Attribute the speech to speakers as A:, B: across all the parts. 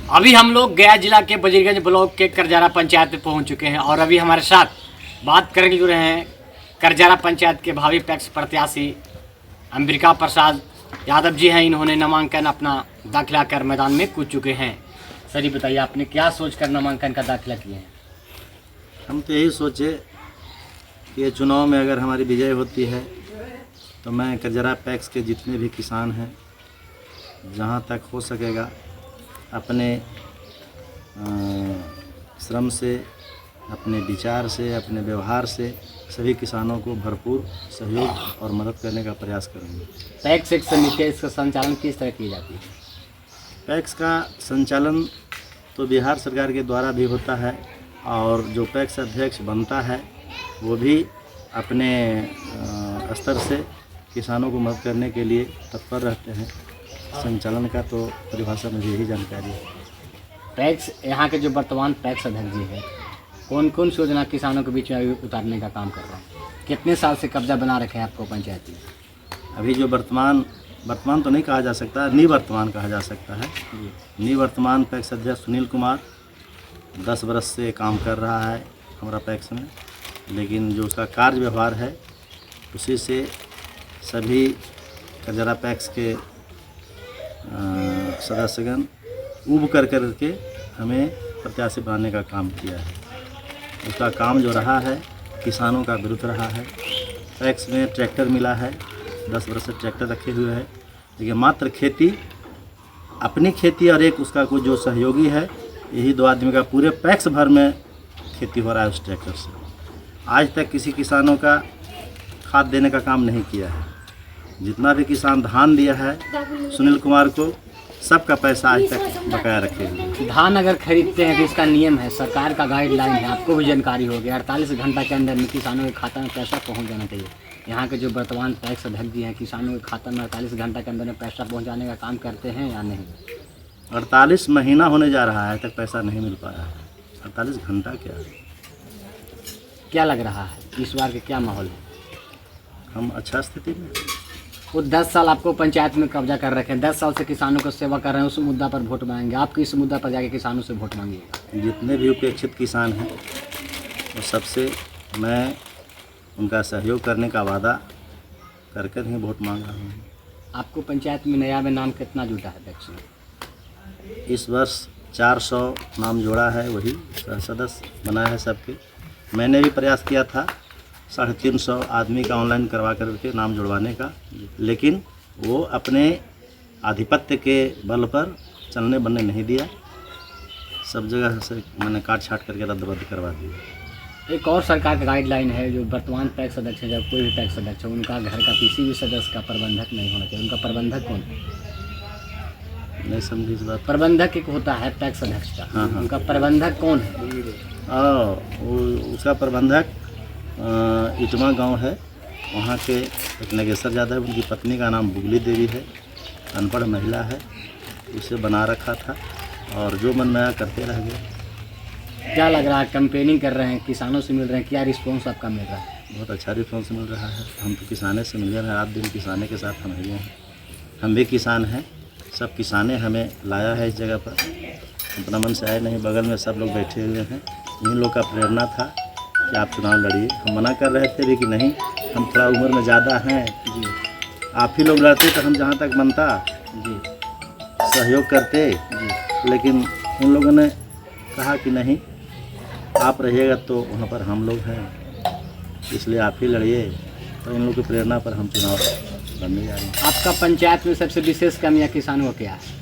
A: अभी हम लोग गया जिला के बजीरगंज ब्लॉक के करजारा पंचायत में पहुंच चुके हैं और अभी हमारे साथ बात करने जुड़े हैं करजारा पंचायत के भावी पैक्स प्रत्याशी अंबिका प्रसाद यादव जी हैं। इन्होंने नामांकन अपना दाखिला कर मैदान में कूद चुके हैं। सर ये बताइए, आपने क्या सोचकर नामांकन का दाखिला किए हैं?
B: हम तो यही सोचे कि ये चुनाव में अगर हमारी विजय होती है तो मैं करजरा पैक्स के जितने भी किसान हैं, जहाँ तक हो सकेगा अपने श्रम से, अपने विचार से, अपने व्यवहार से सभी किसानों को भरपूर सहयोग और मदद करने का प्रयास करूँगी।
A: पैक्स एक समिति है, इसका संचालन किस तरह की जाती है? पैक्स
B: का संचालन तो बिहार सरकार के द्वारा भी होता है और जो पैक्स अध्यक्ष बनता है वो भी अपने स्तर से किसानों को मदद करने के लिए तत्पर रहते हैं। संचालन का तो परिभाषा मुझे यही जानकारी है।
A: पैक्स यहाँ के जो वर्तमान पैक्स अध्यक्ष जी है, कौन कौन सी योजना किसानों के बीच में उतारने का काम कर रहा है? कितने साल से कब्जा बना रखे हैं आपको पंचायत में?
B: अभी जो वर्तमान तो नहीं कहा जा सकता, निवर्तमान कहा जा सकता है। निवर्तमान पैक्स अध्यक्ष सुनील कुमार 10 वर्ष से काम कर रहा है हमारा पैक्स में, लेकिन जो उसका कार्य व्यवहार है उसी से सभी करजरा पैक्स के सदस्यगण उब कर के हमें प्रत्याशी बनाने का काम किया है। उसका काम जो रहा है किसानों का विरुद्ध रहा है। पैक्स में ट्रैक्टर मिला है, 10 वर्ष से ट्रैक्टर रखे हुए हैं, लेकिन मात्र खेती, अपनी खेती और एक उसका कोई जो सहयोगी है, यही 2 आदमी का पूरे पैक्स भर में खेती हो रहा है उस ट्रैक्टर से। आज तक किसी किसानों का खाद देने का काम नहीं किया है। जितना भी किसान धान दिया है सुनील कुमार को, सबका पैसा आज तक बकाया रखे हुए।
A: धान अगर खरीदते हैं तो इसका नियम है, सरकार का गाइडलाइन है, आपको भी जानकारी होगी। 48 घंटा के अंदर में किसानों के खाता में पैसा पहुंच जाना चाहिए। यहाँ के जो वर्तमान पैक्स अध्यक्ष जी हैं, किसानों के खाता में 48 घंटा के अंदर में पैसा पहुँचाने का काम करते हैं या नहीं?
B: 48 महीना होने जा रहा है, तक पैसा नहीं मिल पाया है। 48 घंटा
A: क्या लग रहा है इस बार के क्या माहौल है?
B: हम अच्छा स्थिति में।
A: वो 10 साल आपको पंचायत में कब्जा कर रखे हैं, 10 साल से किसानों को सेवा कर रहे हैं, उस मुद्दा पर वोट मांगेंगे? आप किस मुद्दा पर जाके किसानों से वोट मांगिएगा?
B: जितने भी उपेक्षित किसान हैं वो सबसे मैं उनका सहयोग करने का वादा कर ही वोट मांग रहा हूँ।
A: आपको पंचायत में नया में नाम कितना जुटा है पैक्स में?
B: इस वर्ष 400 नाम जोड़ा है, वही सदस्य बनाया है सबके। मैंने भी प्रयास किया था 350 आदमी का ऑनलाइन करवा करके नाम जुड़वाने का, लेकिन वो अपने आधिपत्य के बल पर चलने बनने नहीं दिया। सब जगह से मैंने काट छाट करके रद्द करवा दिया।
A: एक और सरकार का गाइडलाइन है, जो वर्तमान पैक्स अध्यक्ष है, जब कोई भी पैक्स अध्यक्ष है, उनका घर का किसी भी सदस्य का प्रबंधक नहीं होना चाहिए। उनका प्रबंधक कौन है?
B: नहीं समझी इस बात।
A: प्रबंधक एक होता है पैक्स अध्यक्ष का।
B: हाँ।
A: उनका प्रबंधक कौन है?
B: उसका प्रबंधक इटमा गांव है, वहाँ के एक नगेश्वर यादव, उनकी पत्नी का नाम बुगली देवी है, अनपढ़ महिला है, उसे बना रखा था और जो मन में आया करते रह गए।
A: क्या लग रहा है, कैंपेनिंग कर रहे हैं, किसानों से मिल रहे हैं, क्या रिस्पॉन्स आपका मिल रहा है?
B: बहुत अच्छा रिस्पॉन्स मिल रहा है। हम तो किसाने से मिल रहे हैं, रात दिन किसाने के साथ हम हैं। हम भी किसान हैं, सब किसाने हमें लाया है इस जगह पर, अपना मन से आए नहीं। बगल में सब लोग बैठे हुए हैं, इन लोग का प्रेरणा था कि आप चुनाव लड़िए। हम मना कर रहे थे भी कि नहीं, हम थोड़ा उम्र में ज़्यादा हैं जी, आप ही लोग लड़ते तो हम जहाँ तक बनता जी सहयोग करते जी, लेकिन उन लोगों ने कहा कि नहीं, आप रहिएगा तो वहाँ पर हम लोग हैं, इसलिए आप ही लड़िए। तो इन लोगों की प्रेरणा पर हम चुनाव लड़ने जा रहे हैं।
A: आपका पंचायत में सबसे विशेष कमियाँ किसानों को क्या है?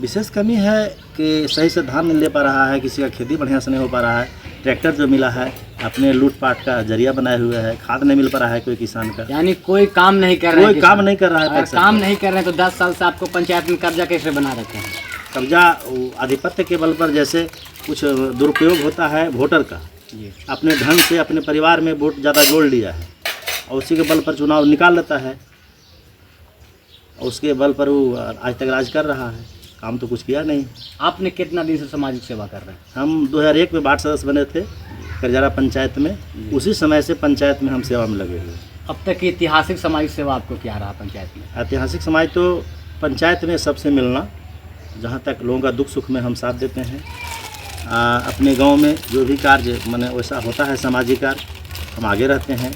B: विशेष कमी है कि सही से धान नहीं ले पा रहा है, किसी का खेती बढ़िया से नहीं हो पा रहा है, ट्रैक्टर जो मिला है अपने लूटपाट का जरिया बनाए हुए है, खाद नहीं मिल पा रहा है कोई किसान का।
A: यानी कोई काम नहीं कर रहे हैं,
B: कोई काम नहीं कर रहा है।
A: अगर काम नहीं कर रहे हैं तो 10 साल से आपको पंचायत में कब्जा कैसे बना रखे हैं?
B: कब्जा आधिपत्य के बल पर, जैसे कुछ दुरुपयोग होता है वोटर का, अपने ढंग से अपने परिवार में वोट ज़्यादा जोड़ लिया है और उसी के बल पर चुनाव निकाल लेता है और उसके बल पर वो आज तक राज कर रहा है, काम तो कुछ किया नहीं।
A: आपने कितना दिन से सामाजिक सेवा कर रहे हैं?
B: हम 2001 में वार्ड सदस्य बने थे करजारा पंचायत में, उसी समय से पंचायत में हम सेवा में लगे हुए।
A: अब तक की ऐतिहासिक सामाजिक सेवा आपको क्या रहा पंचायत में?
B: ऐतिहासिक समाज तो पंचायत में सबसे मिलना, जहाँ तक लोगों का दुख सुख में हम साथ देते हैं। अपने गांव में जो भी कार्य माने वैसा होता है सामाजिक कार्य, हम आगे रहते हैं।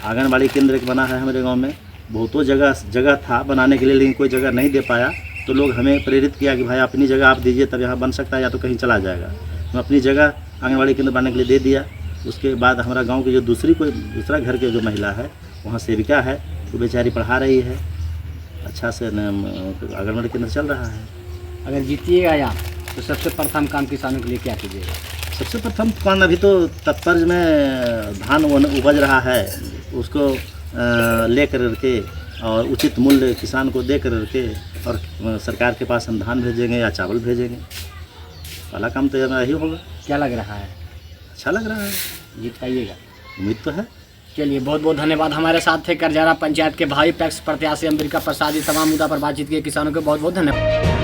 B: आंगनबाड़ी केंद्र एक बना है हमारे गांव में, बहुतों जगह था बनाने के लिए, लेकिन कोई जगह नहीं दे पाया, तो लोग हमें प्रेरित किया कि भाई अपनी जगह आप दीजिए, तब यहाँ बन सकता है, या तो कहीं चला जाएगा। हम अपनी जगह आंगनबाड़ी केंद्र बनाने के लिए दे दिया। उसके बाद हमारा गांव की जो दूसरा घर के जो महिला है, वहाँ सेविका है, वो बेचारी पढ़ा रही है, अच्छा से आंगनबाड़ी केंद्र चल रहा है।
A: अगर जीतिएगा आप तो सबसे प्रथम काम किसानों के लिए क्या कीजिएगा?
B: सबसे प्रथम कौन, अभी तो तत्पर्ज में धान उपज रहा है, उसको ले कर के और उचित मूल्य किसान को दे कर के और सरकार के पास हम धान भेजेंगे या चावल भेजेंगे। पहला काम तो यही होगा।
A: क्या लग रहा है?
B: अच्छा लग रहा है,
A: जीत पाइएगा?
B: उम्मीद तो है।
A: चलिए, बहुत बहुत धन्यवाद। हमारे साथ थे करजारा पंचायत के भावी पैक्स प्रत्याशी अंबिका प्रसाद जी। तमाम मुद्दा पर बातचीत किए। किसानों को बहुत बहुत धन्यवाद।